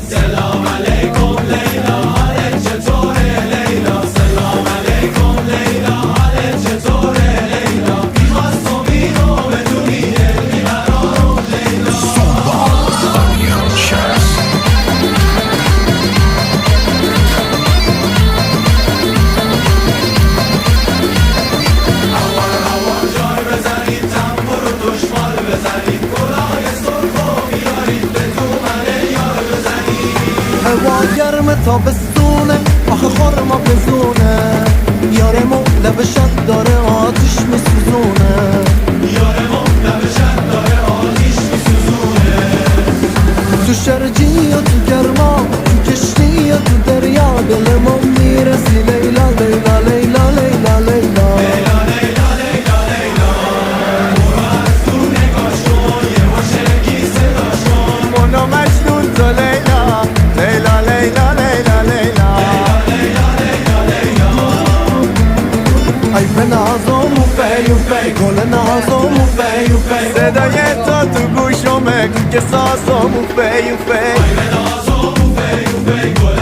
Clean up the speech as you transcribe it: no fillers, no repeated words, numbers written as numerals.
سلام علیکم لیلا، حالت چطوره لیلا؟ سلام علیکم لیلا، حالت چطوره لیلا؟ میخواستم اینو بدونی دل میبرام لیلا. هوار جای بزنید، تنبور و دشمال بزنید، گلای سرخو بیارید بدون یار بزنید. هوا گرمه تابستونه، آخه خورما بزونه، یارمون لب شب داره آتیش میسوزونه. یارمون لب شب داره آتیش میسوزونه. تو شرجی یا تو گرما، تو کشتی یا تو دریا، دلمون میرسی لیلا لیلا لیلا لیلا لیلا. لیلا لیلا لیلا لیلا، برو از دور نگاش کن، یه واشگی صداش کن. منو مجنون تو لیلا لیلا لیلا لیلا لیلا. لیلا لیلا لیلا. ای به نازم و فی و فی، گل نازم و فی و فی، صدای تو گوشمه که سازم و فی و فی. ای به نازم و فی و فی، گل